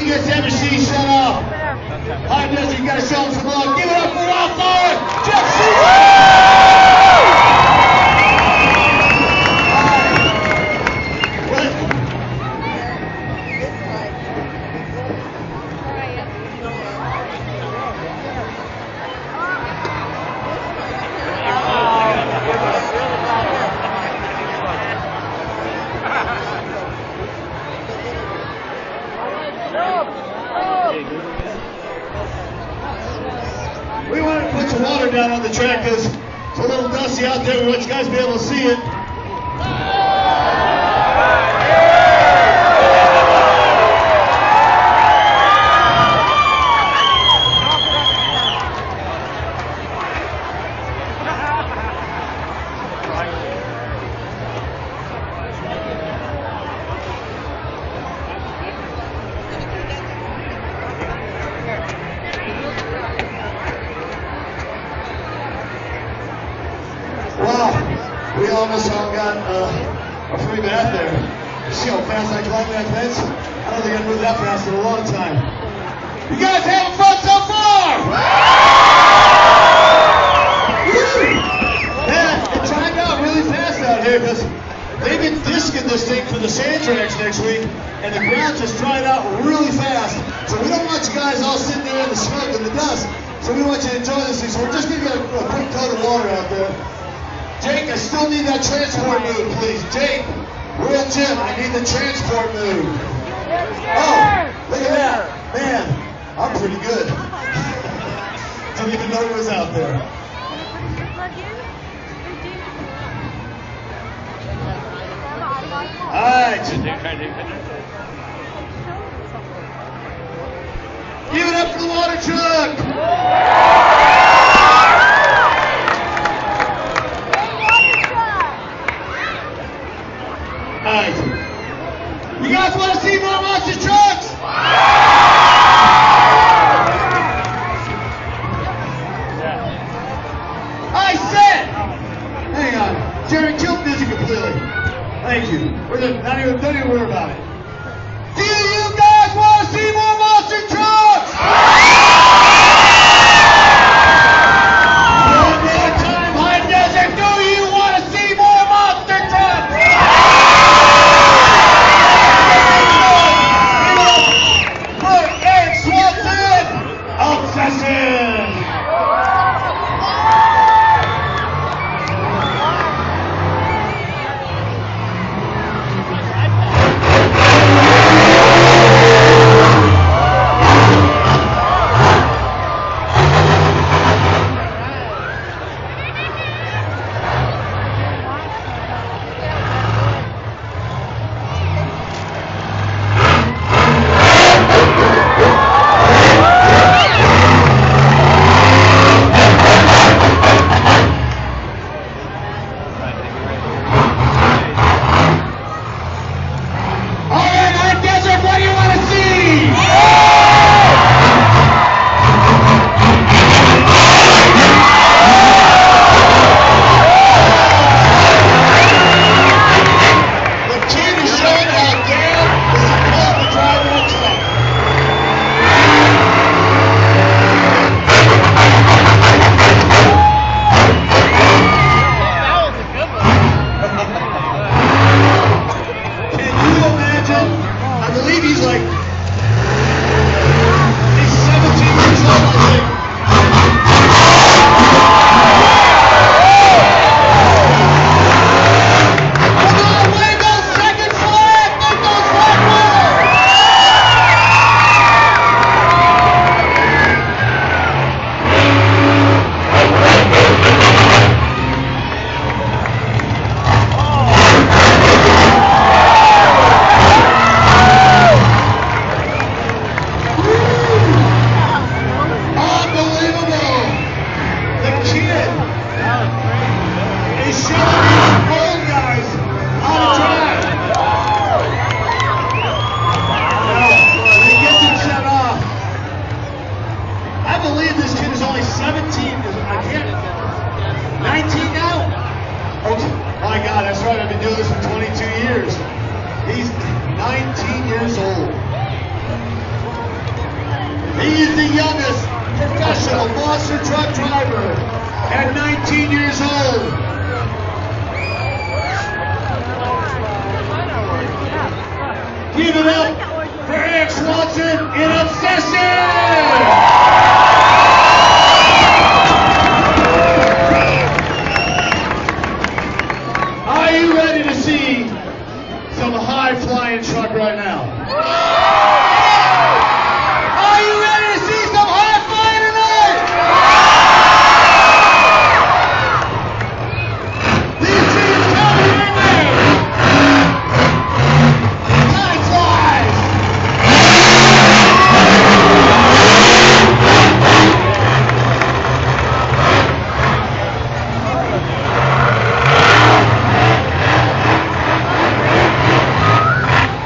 gets the machine shut off. High Desert, you gotta show him some love. Give it up for Wildfire! Jeff We want to put some water down on the track because it's a little dusty out there. We want you guys to be able to see it. Wow, we almost all got a free bath there. You see how fast I climb that fence? I don't think I've moved that fast in a long time. You guys having fun so far? Man, it timed out really fast out here because they've been disking this thing for the sand tracks next week, and the ground just dried out really fast. So we don't want you guys all sitting there in the smoke and the dust. So we want you to enjoy this thing. So we're just going to get a quick coat of water out there. Jake, I still need that transport move, please. Jake, Real Jim, I need the transport move. Oh, look at that. Man, I'm pretty good. Didn't even know he was out there. All right. Give it up for the water truck. Alright. You guys want to see more monster trucks? I said! Hang on. Jerry killed music completely. Thank you. Don't even worry about it. Do you guys want to see more monster trucks? One more time, High Desert. Do you want to see more monster trucks? Obsession! He is the youngest professional monster truck driver at 19 years old. Give it up for Eric Swanson in Obsession! Are you ready to see some high-flying truck right now? Are you ready to see some high-flying tonight? These teams coming in there. Time flies.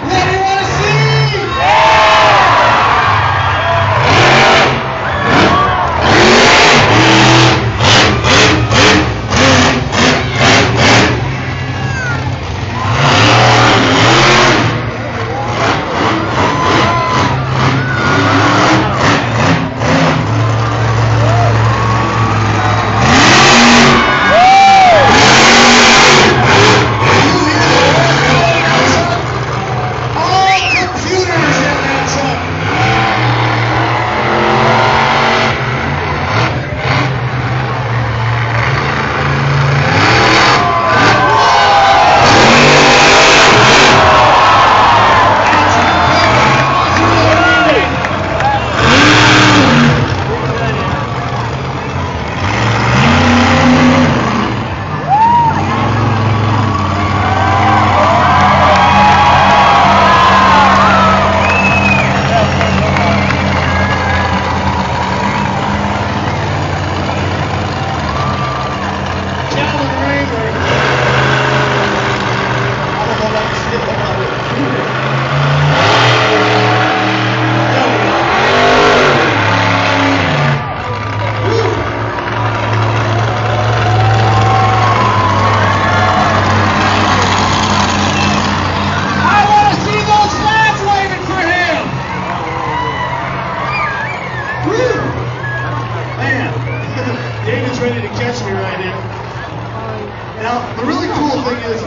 What do you want to see? Ready to catch me right here. Now, the really cool thing is,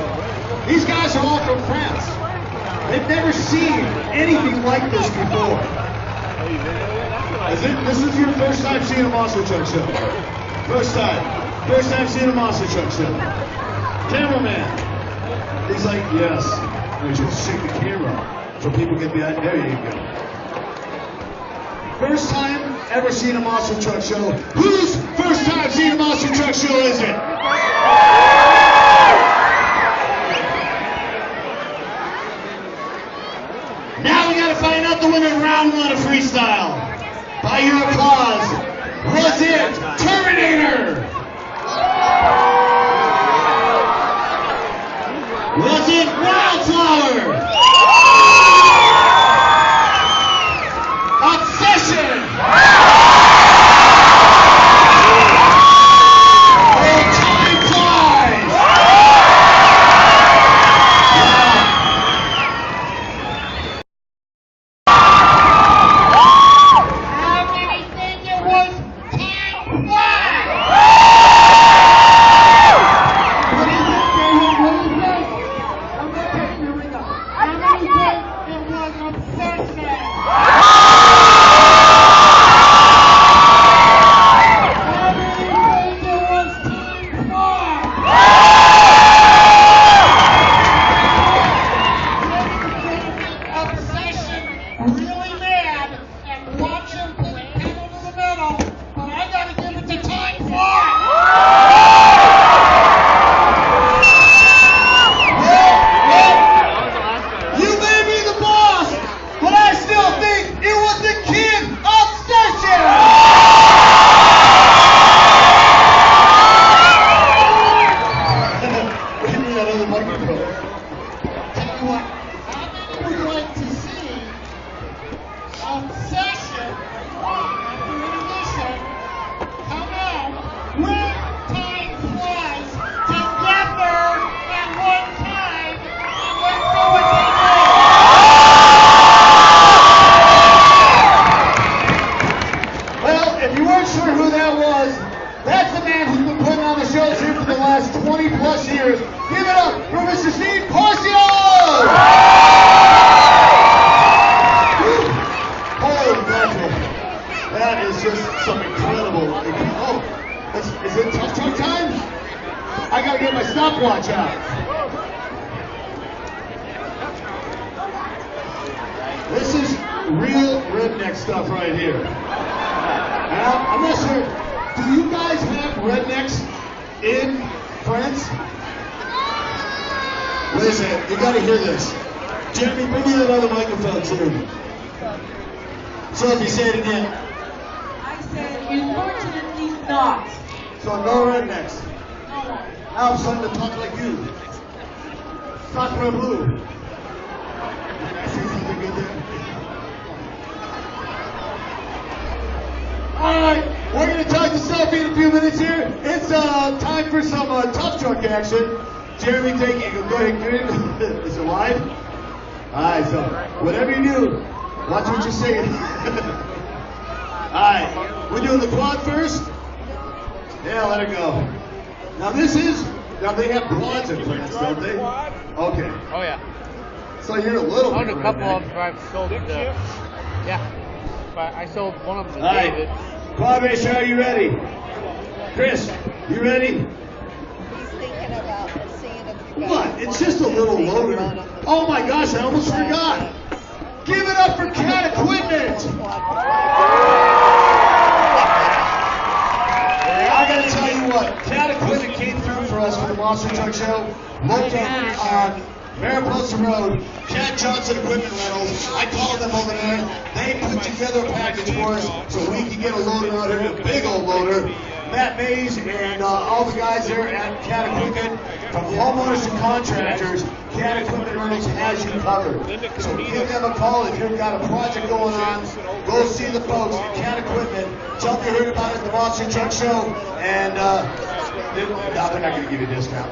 these guys are all from France. They've never seen anything like this before. This is your first time seeing a monster truck show? First time seeing a monster truck show. Cameraman. He's like, yes. We should shake the camera so people get the idea. There you go. First time ever seen a monster truck show. Whose first time seeing a monster truck show is it? Now we gotta find out the winner in round one of Freestyle. By your applause, was it Terminator? Was it Wildflower? Obsession! Oh, time flies! How many think it was time flies? What do you think, David? What do you think? I'm going to take you with us. How many think it was obsession? Really mad and watch him put the pedal to the metal, but I gotta give it to Time Fly. You may be the boss, but I still think it was the kid Obsession! Give me that other microphone. Tell you what, how many would like to see Obsession after intermission come out when time flies together at one time, and let's see what they do. watch out. This is real redneck stuff right here. Now, I'm not sure, do you guys have rednecks in France? Wait a second, you gotta hear this. Jeremy, bring me that other microphone too. Sophie, say it again. I said, unfortunately not. So no rednecks. No. Now I'm starting to talk like you. Sacre bleu. Did I say something good there? Alright, we're going to talk to Sophie in a few minutes here. It's time for some tough truck action. Jeremy, take it. Go ahead, get it. Is it live? Alright, so whatever you do, watch what you're saying. Alright, we're doing the quad first. Yeah, let it go. Now they have quads in France, don't they? Okay. Oh yeah. So you're a little Owned bit a couple redneck. of them. I've sold yeah. But I sold one of them to All David. right. Quad racer, are you ready? Chris, you ready? He's thinking about seeing if you guys What? It's just a little loader. Oh my gosh, I almost forgot. Give it up for Cat Equipment. I gotta tell you what, Cat Equipment came through for us for the Monster Truck Show. Located on Mariposa Road, Cat Johnson Equipment Rentals. I called them over there. They put together a package for us so we could get a loader out here, a big old loader. Matt Mays and all the guys there at Cat Equipment, from homeowners to contractors, Cat Equipment Rentals has you covered. So give them a call if you've got a project going on. Go see the folks at Cat Equipment. Tell them you heard about it at the Monster Truck Show, and they're not going to give you a discount.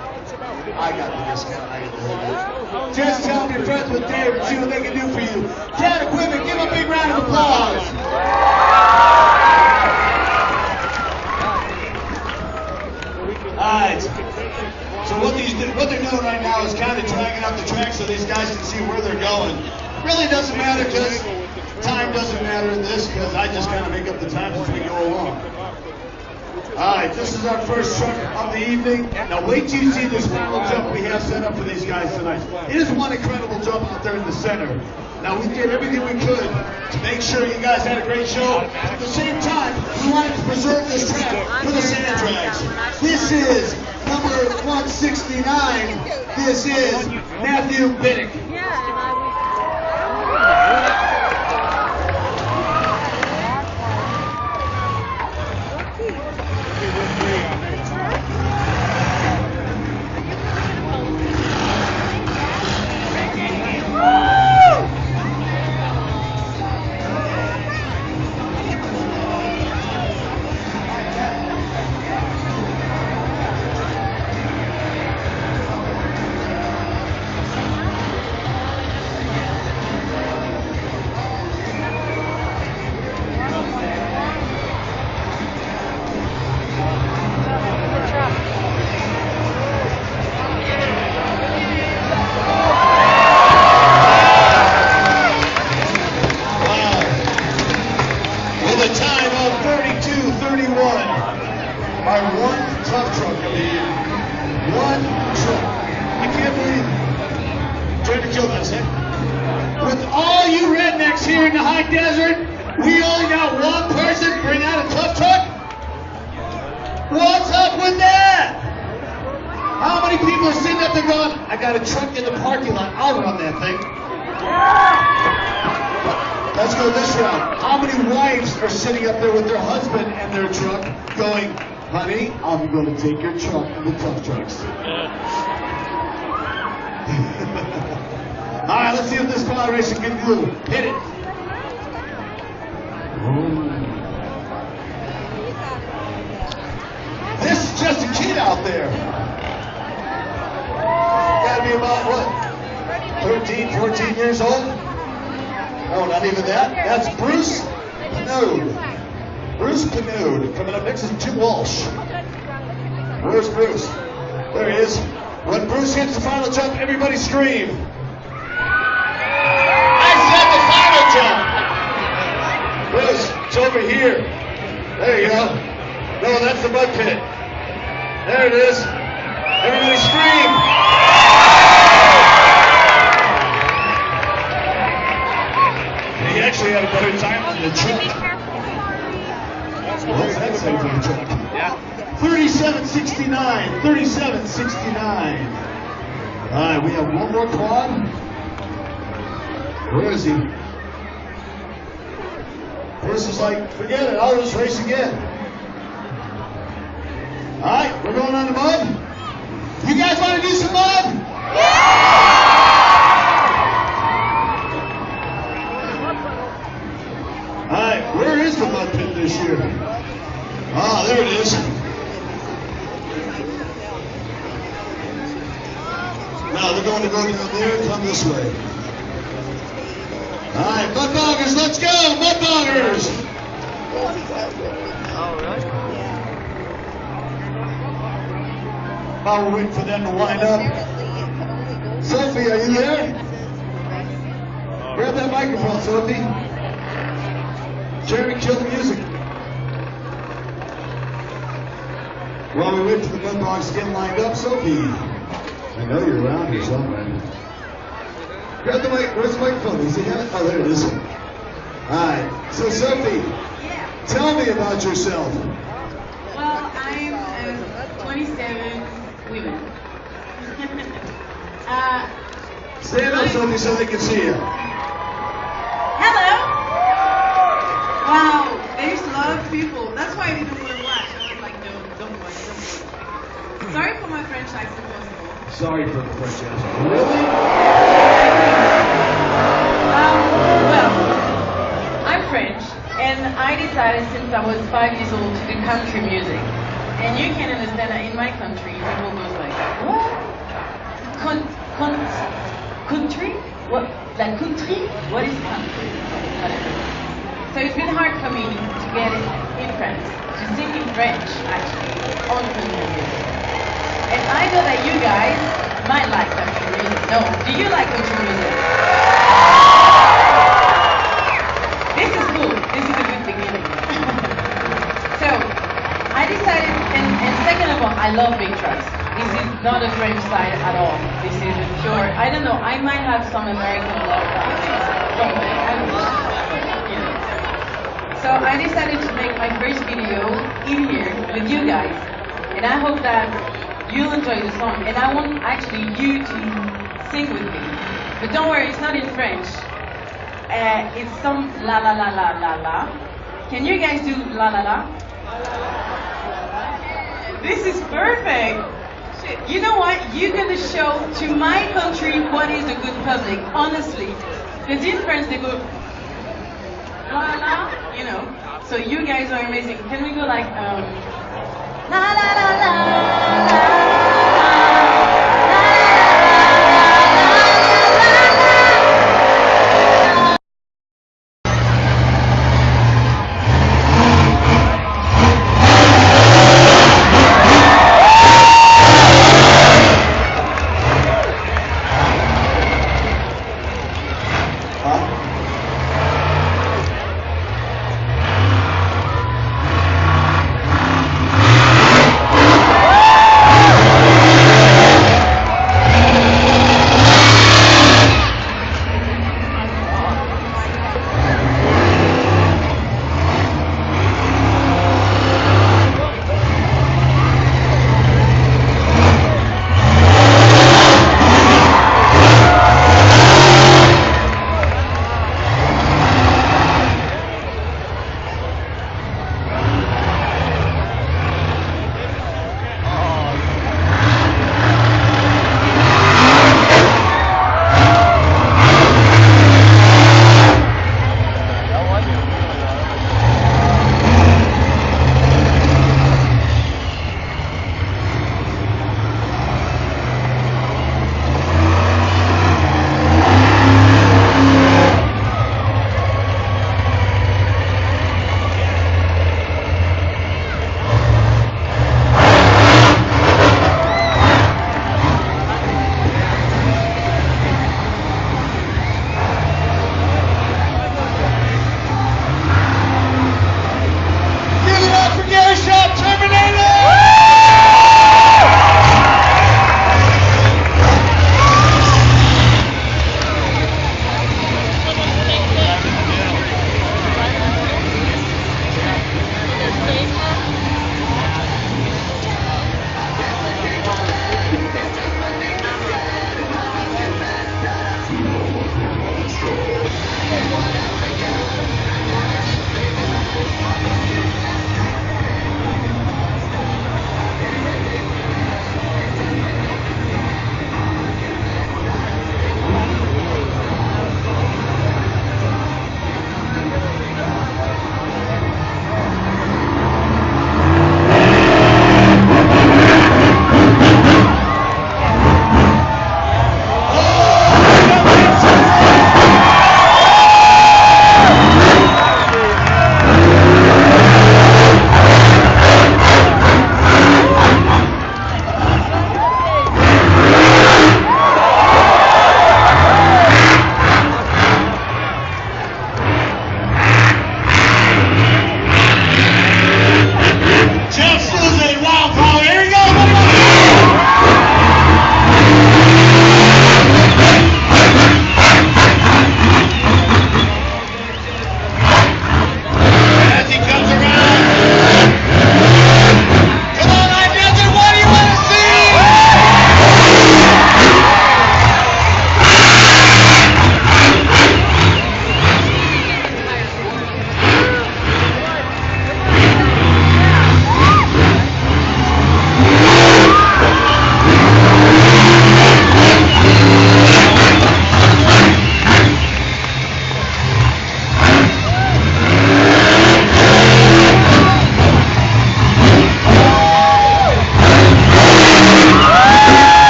I got the discount. I got the whole deal. Just tell them you're friends with Dave and see what they can do for you. Cat Equipment, give them a big round of applause. Alright, so what they're doing right now is kind of dragging up the track so these guys can see where they're going. Really doesn't matter because time doesn't matter in this because I just kind of make up the times as we go along. Alright, this is our first truck of the evening. Now wait till you see this final jump we have set up for these guys tonight. It is one incredible jump out there in the center. Now we did everything we could to make sure you guys had a great show. At the same time, we wanted to preserve this track for the sand drags. This is number 169. This is Matthew Biddick. Let's go this round. How many wives are sitting up there with their husband and their truck going, honey, I'm going to take your truck and the tough trucks. All right, let's see what this quad racer can do. Hit it. This is just a kid out there. Gotta be about, what, 13, 14 years old? Oh, not even that. That's Bruce Pinode. Bruce Pinode. Coming up next is Jim Walsh. Where's Bruce? There he is. When Bruce hits the final jump, everybody scream. I said the final jump. Bruce, it's over here. There you go. No, that's the mud pit. There it is. Everybody scream. He actually had a better time than the truck. What's that say for the truck? Yeah. 3769, 3769. All right, we have one more quad. Where is he? This is like, forget it, I'll just race again. All right, we're going on the mud. You guys want to do some mud? All right, where is the mud pit this year? Ah, there it is. Now they're going to go down there and come this way. All right, mud boggers, let's go, mud boggers. Oh, really? While we're waiting for them to wind up. Sophie, are you there? Grab that microphone, Sophie. Jeremy, kill the music. While we wait for the mud bogs to get lined up, Sophie. I know you're around here somewhere. Grab the mic. Where's the microphone? Is he have it? Oh, there it is. All right. So, Sophie, tell me about yourself. Well, I'm 27 women. Stand up, Sophie, so they can see you. Hello. Wow, there's a lot of people. That's why I didn't want to watch. I was like, no, don't watch, don't watch. Sorry for my French accent, first of all. Sorry for the French accent. Really? Well, I'm French, and I decided since I was 5 years old to do country music. And you can understand that in my country, people go like, what? Country? What? Like country? What is country? So it's been hard for me to get it in France, to sing in French, actually, on country music. And I know that you guys might like country music. No, do you like country music? This is cool. This is a good beginning. So, I decided, and second of all, I love big trucks. This is not a French side at all. This is a pure, I don't know, I might have some American love from it. I don't know. You know. So I decided to make my first video in here with you guys. And I hope that you'll enjoy the song. And I want actually you to sing with me. But don't worry, it's not in French. It's some la la la la la la. Can you guys do la la la? This is perfect. You know what? You're gonna show to my country what is a good public, honestly. Because in France they go la la, you know. So you guys are amazing. Can we go like la la la la la?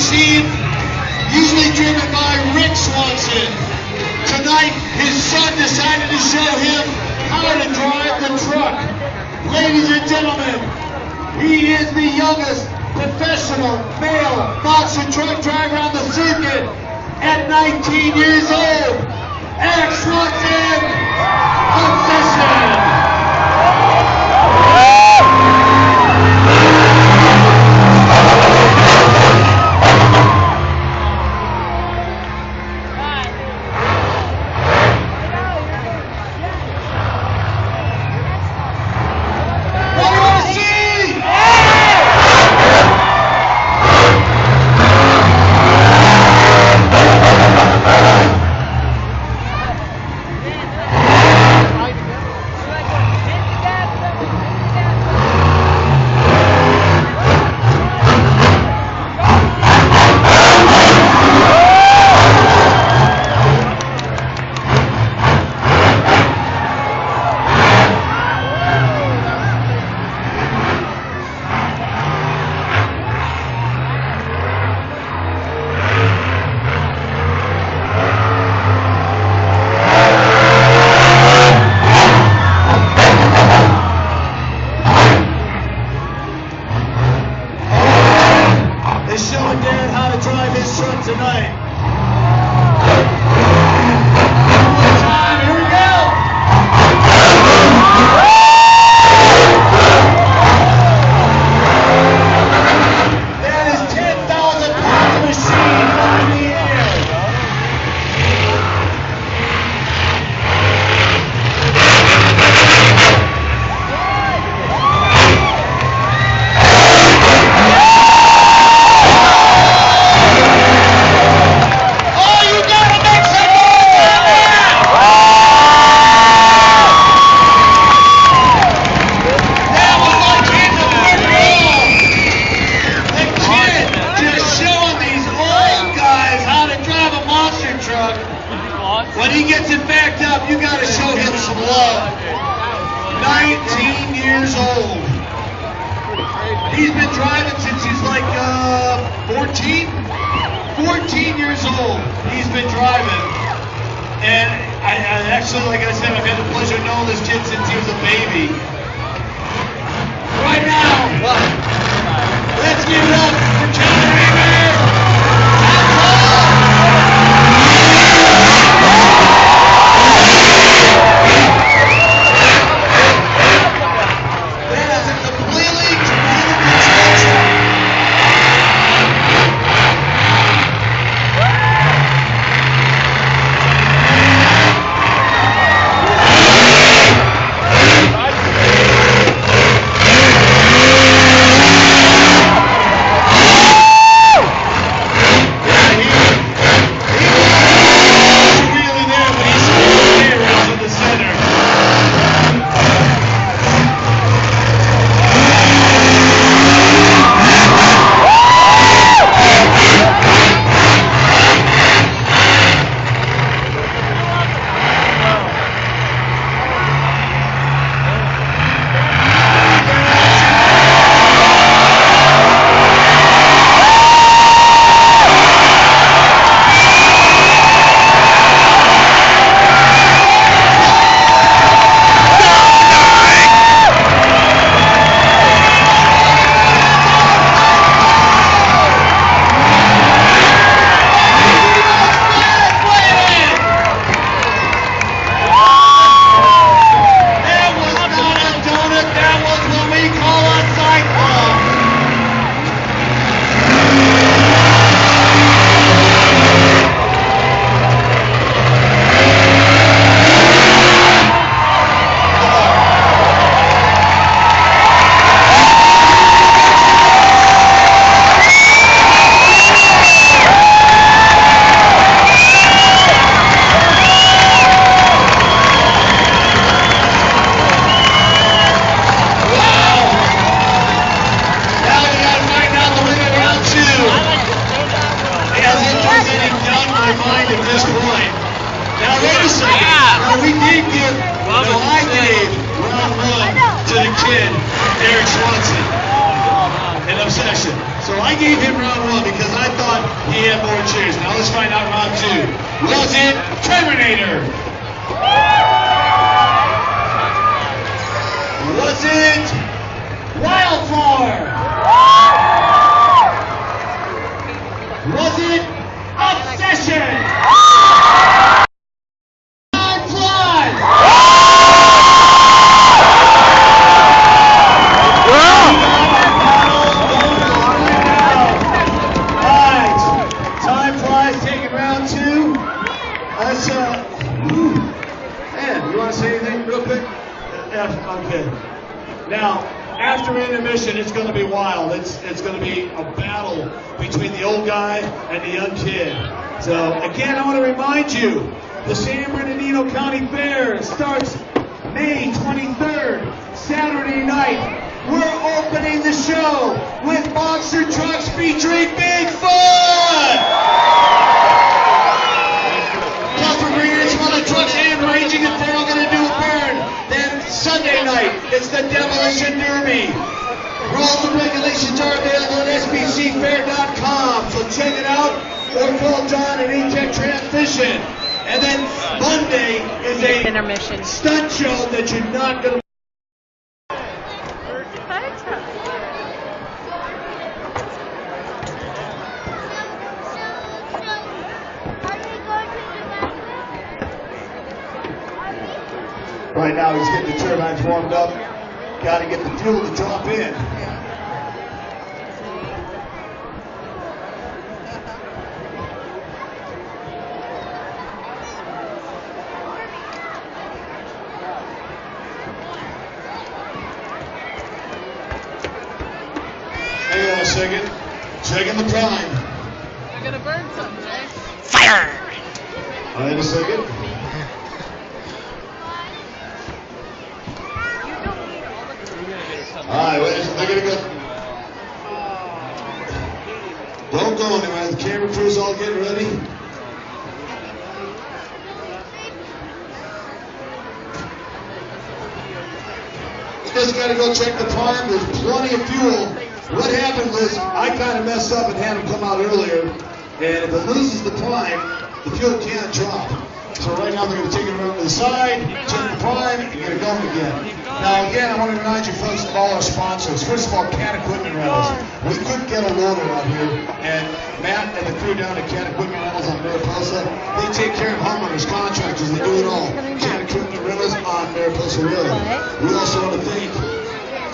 machine, usually driven by Rick Swanson. Tonight, his son decided to show him how to drive the truck. Ladies and gentlemen, he is the youngest professional male monster truck driver on the circuit at 19 years old. Eric Swanson, Obsession. Showing Dad how to drive his truck tonight. One more time, here we go. That is 10,000 pounds of machine up in the air. When he gets it backed up, you got to show him some love. 19 years old. He's been driving since he's like 14? 14 years old. He's been driving. And I actually, like I said, I've had the pleasure of knowing this kid since he was a baby. Right now, let's give it up for Kevin Raymond. Eric Swanson in Obsession. So I gave him round 1 because I thought he had more cheers. Now let's find out round 2. Was it Terminator? Was it Wildflower? Was it Obsession? Time flies! Alright, time flies, taking round 2. That's, man, you want to say anything real quick? Okay. Now, after intermission, it's going to be wild. It's going to be a battle between the old guy and the young kid. So, again, I want to remind you, the San Bernardino County Fair starts May 23rd, Saturday night. We're opening the show with monster trucks featuring Bigfoot! Plus, we're bringing in some other trucks and Raging and they're all going to do a burn. Then Sunday night, it's the Demolition Derby. Rules and regulations are available at sbcfair.com, so check it out or call John at Tech Transmission. And then Monday is a Intermission stunt show that you're not going to. Right now he's getting the turbines warmed up. Got to get the fuel to drop in. Hang on a second. Checking the prime. You're gonna burn some, Jay. Fire! Wait a second. Alright, they're gonna go. Don't go anywhere. The camera crew's all getting ready. Just gotta go check the prime. There's plenty of fuel. What happened was I kind of messed up and had them come out earlier. And if it loses the prime, the fuel can't drop. So right now they're going to take it around to the side, check the prime, and get it going again. Now again, I want to remind you folks of all our sponsors. First of all, Cat Equipment Rentals. We couldn't get a loader out here, and Matt and the crew down at Cat Equipment Rentals on Mariposa, they take care of homeowners, contractors, they do it all. Cat Equipment Rentals on Mariposa Road. We also want to thank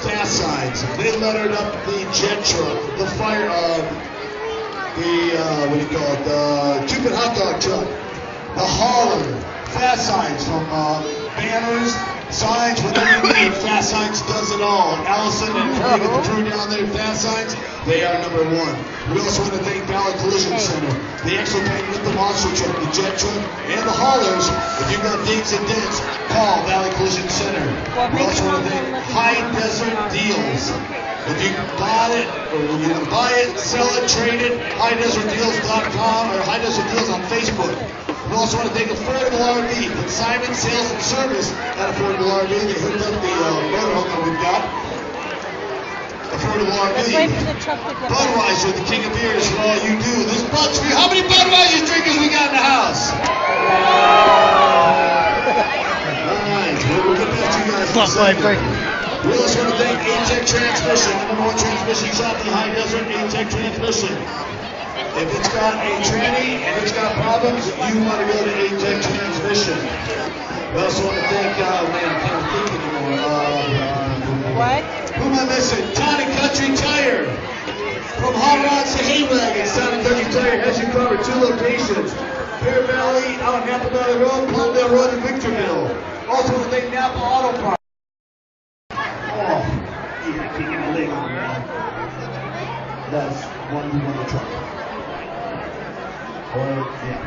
Fast Signs. They lettered up the jet truck, the fire, what do you call it, the Cupid hot dog truck. The hauler, Fast Signs from banners, signs, whatever you need. Fast Signs does it all. Allison and Craig and the crew down there, Fast Signs, they are number 1. We also want to thank Valley Collision Center. They actually paint with the monster truck, the jet truck, and the haulers. If you've got dings and dents, call Valley Collision Center. We also want to thank High Desert Deals. If you bought it, or you can buy it, sell it, trade it, highdesertdeals.com or High Desert Deals on Facebook. We also want to thank Affordable RV, consignment, sales, and service at Affordable RV. They hooked up the motorhome that we've got. Affordable RV. Budweiser, the king of beers for all you do. This Bud's for you. How many Budweiser drinkers we got in the house? Alright, we'll get back to you guys in a second. We also want to thank Tech Transmission, the #1 transmission shop in the High Desert, Tech Transmission. If it's got a tranny and it's got problems, you want to go to Tech Transmission. We also want to thank, man, I can't think anymore. What? Who am I missing? Town and Country Tire. From hot rods to hay wagons, Town and Country Tire has you covered. 2 locations. Bear Valley, out on Napa Valley Road, Palmdale Road, and Victorville. Also want to thank Napa Auto Parts. Oh, yeah, I can't get my leg on that. That's one we want to try. Or, yeah.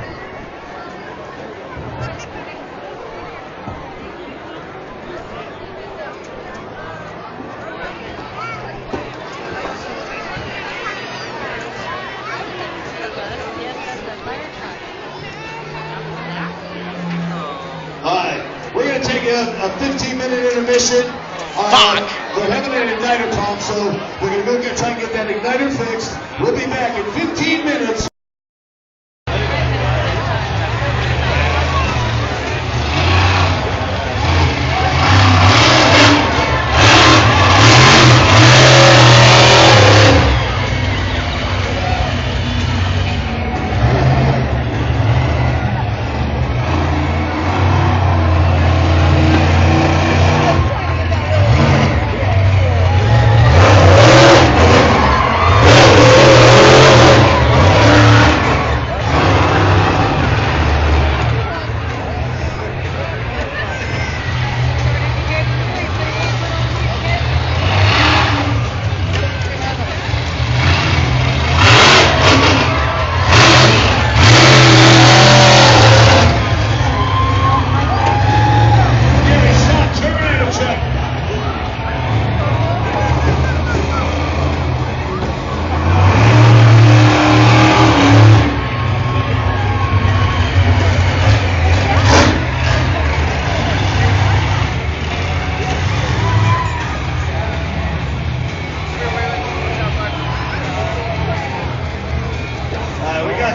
All right, we're going to take a 15-minute intermission. They're having an igniter pump, so we're going to go try and get that igniter fixed. We'll be back in 15 minutes.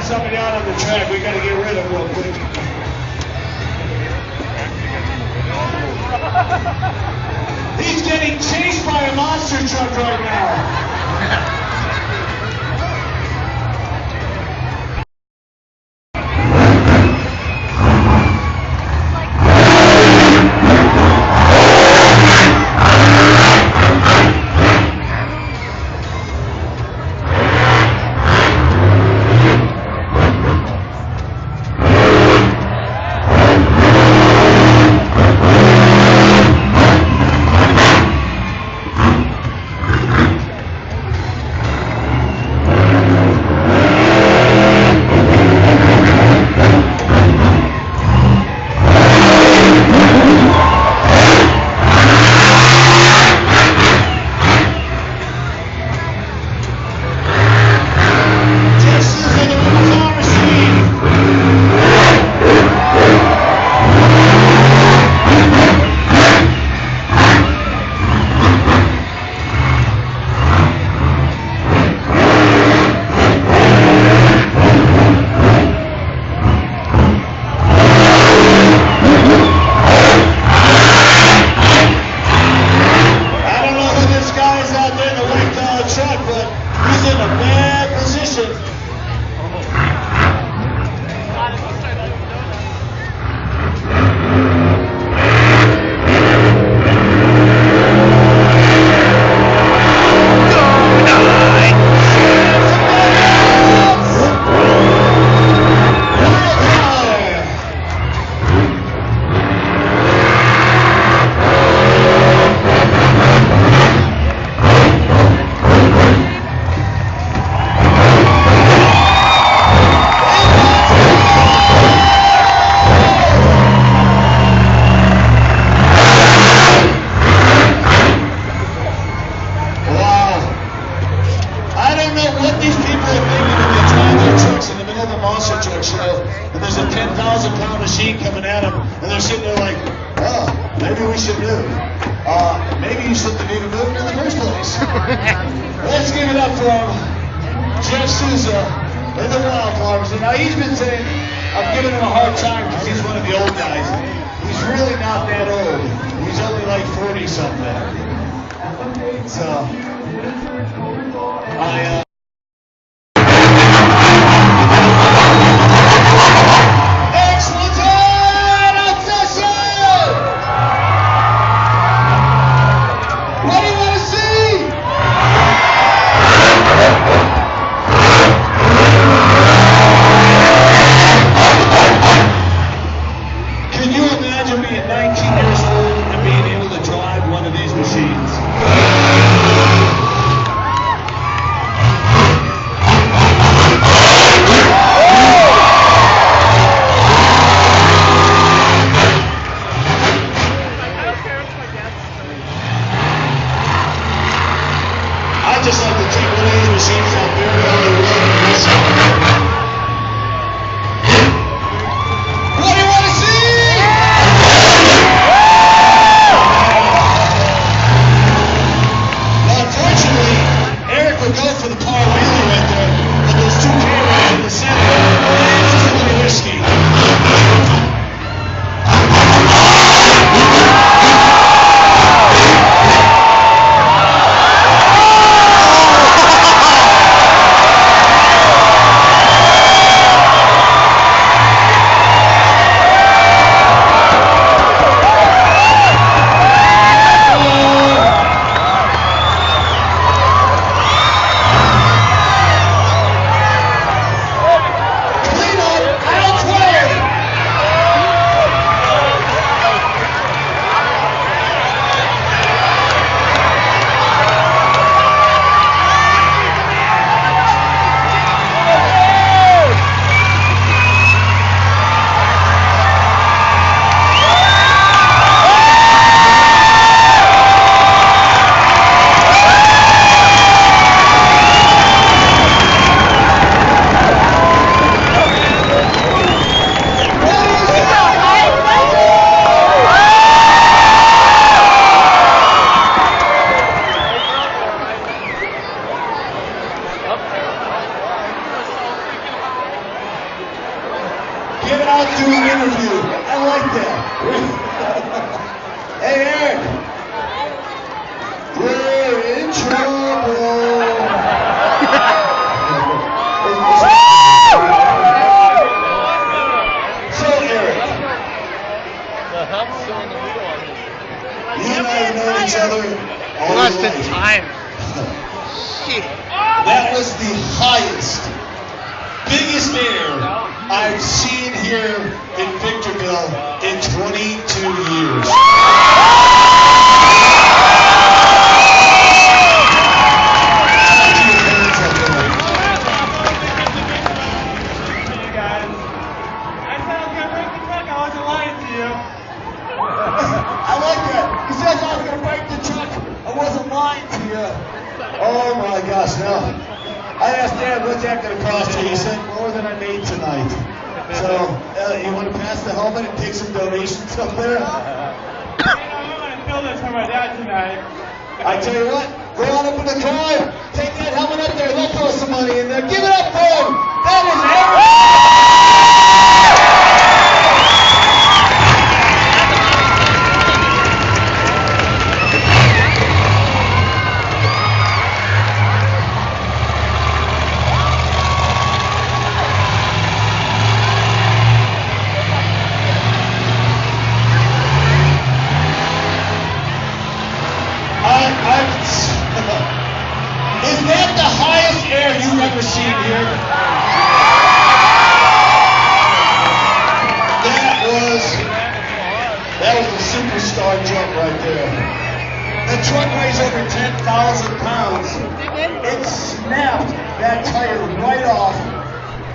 Somebody out on the track we got to get rid of real quick. He's getting chased by a monster truck right now. Maybe you shouldn't have even moved in the first place. Let's give it up for Jeff Souza in the wild cards. Now he's been saying, I'm giving him a hard time because he's one of the old guys. He's really not that old. He's only like 40 something. So, I just like to take one of these machines out there and on the road and do something. What do you want to see? hub's still in the middle of it. You and I have known each other all Less our than life. time. Shit. That was the highest, biggest air I've seen here in Victorville in 22 years. I like that. He said I was going to break the truck. I wasn't lying to you. Oh my gosh, no. I asked Dad, what's that going to cost you? He said, more than I made tonight. So, you want to pass the helmet and take some donations up there? I'm going to fill this for my dad tonight. I tell you what, go on up in the car, take that helmet up there, they'll throw some money in there. Give it up for him. That is Is that the highest air you've ever seen here? That was a superstar jump right there. The truck weighs over 10,000 pounds. It snapped that tire right off.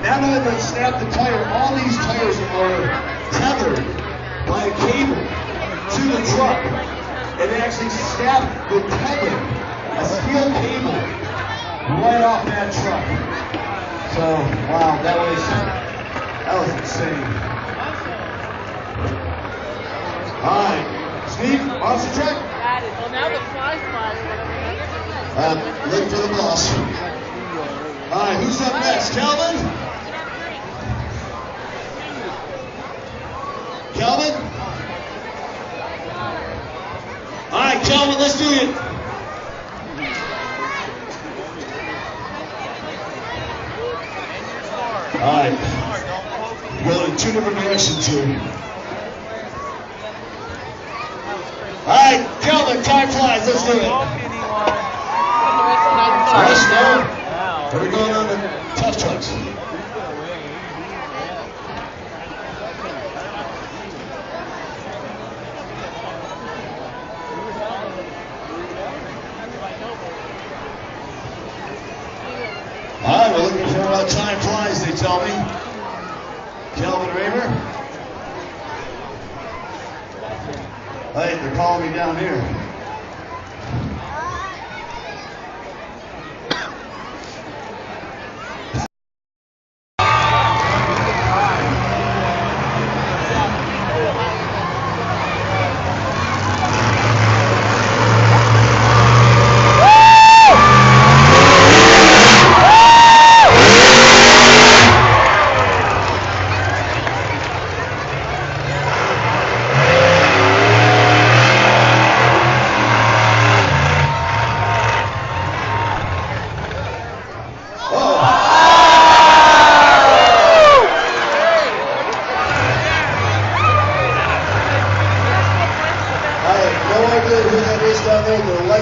Not only did it snap the tire, all these tires are tethered by a cable to the truck. It actually snapped the tether, a steel cable, right off that truck. So, wow, that was insane. All right, Steve, monster truck? Well, now the fly Look for the boss. All right, who's up next? Calvin? Calvin? All right, Calvin, let's do it. All right, we're going in two different directions here. All right, Calvin, time flies. Let's do it. Rush now. Are we going on the tough trucks? All right, we're looking for time flies, they tell me. Calvin Raymer. Hey, they're calling me down here.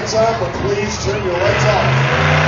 On, but please turn your lights off.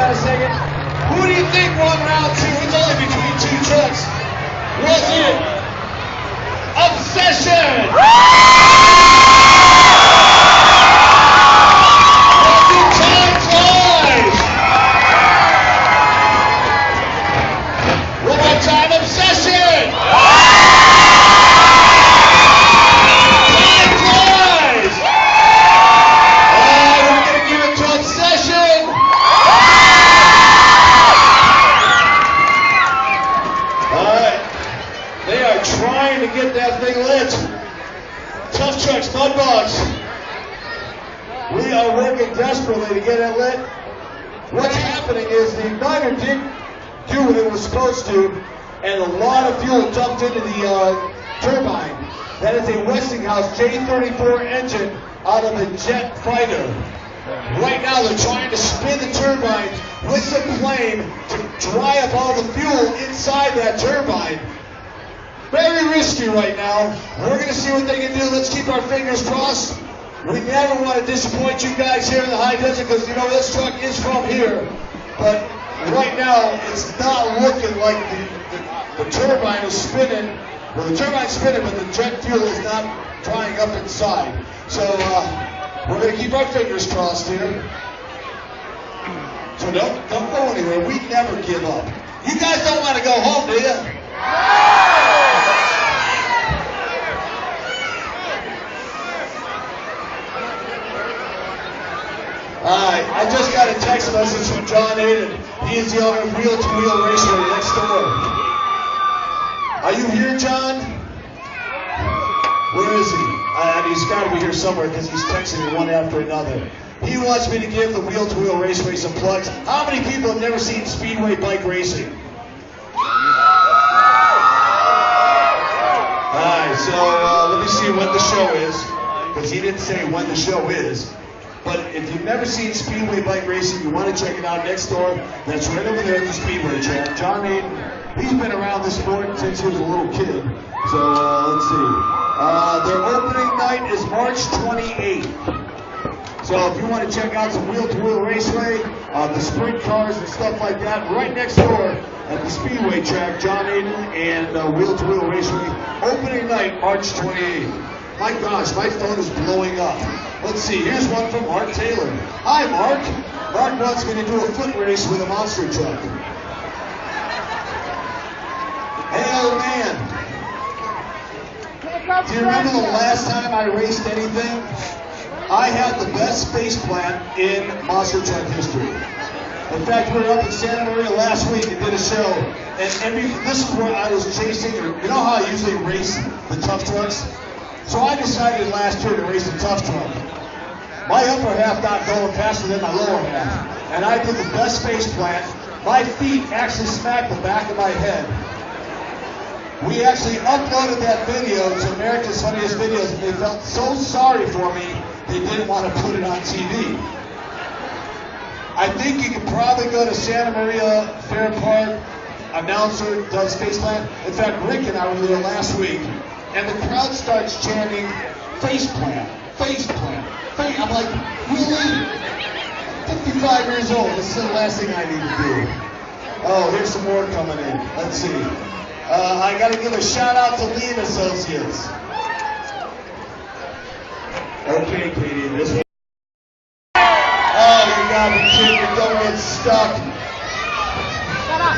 got a second? Who do you think won round two? It's only between two trucks. Was it Obsession? Was it Time Flies? One more time, Obsession! Time Flies! We're gonna give it to Obsession! Alright. They are trying to get that thing lit. Tough Trucks, Mud Bugs. We are working desperately to get it lit. What's happening is the igniter didn't do what it was supposed to, and a lot of fuel dumped into the turbine. That is a Westinghouse J34 engine out of a jet fighter. Right now they're trying to spin the turbine with some flame to dry up all the fuel inside that turbine. Very risky right now. We're going to see what they can do. Let's keep our fingers crossed. We never want to disappoint you guys here in the high desert because, you know, this truck is from here. But right now, it's not looking like the turbine is spinning. Well, the turbine's spinning, but the jet fuel is not drying up inside. So we're going to keep our fingers crossed here. So don't go anywhere. We never give up. You guys don't want to go home, do you? Alright, I just got a text message from John Aiden. He is the owner of Wheel to Wheel Raceway next door. Are you here, John? Where is he? He's got to be here somewhere because he's texting me one after another. He wants me to give the Wheel to Wheel Raceway some plugs. How many people have never seen Speedway bike racing? Alright, so let me see when the show is, because he didn't say when the show is. But if you've never seen Speedway bike racing, you want to check it out next door. That's right over there at the Speedway track. John Aiden, he's been around this sport since he was a little kid. So let's see. Their opening night is March 28th. So if you want to check out some Wheel to Wheel Raceway, the sprint cars and stuff like that, right next door at the Speedway track, John Aiden and Wheel to Wheel Raceway, opening night, March 28th. My gosh, my phone is blowing up. Let's see, here's one from Mark Taylor. Hi, Mark. Mark wants me to do a foot race with a monster truck. Hey, old man. Do you remember the last time I raced anything? I had the best face plant in monster truck history. In fact, we were up in Santa Maria last week and did a show, and this is where I was chasing, you know how I usually race the tough trucks? So I decided last year to race the tough truck. My upper half got going faster than my lower half, and I did the best face plant. My feet actually smacked the back of my head. We actually uploaded that video to America's Funniest Videos, and they felt so sorry for me, they didn't want to put it on TV. I think you could probably go to Santa Maria Fair Park, announcer does face plant. In fact, Rick and I were there last week, and the crowd starts chanting, face plant, face plant, face. I'm like, really? 55 years old, this is the last thing I need to do. Oh, here's some more coming in. Let's see. I got to give a shout out to Lee and Associates. Okay, Katie, this one. Oh, you got me kidding, don't get stuck. Shut up.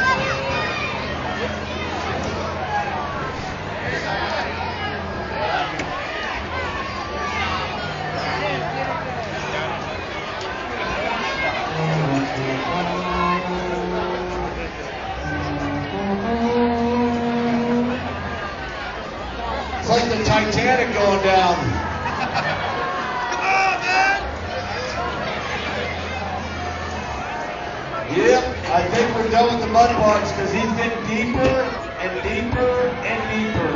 It's like the Titanic going down. Yep, I think we're done with the mud box because he's getting deeper and deeper and deeper.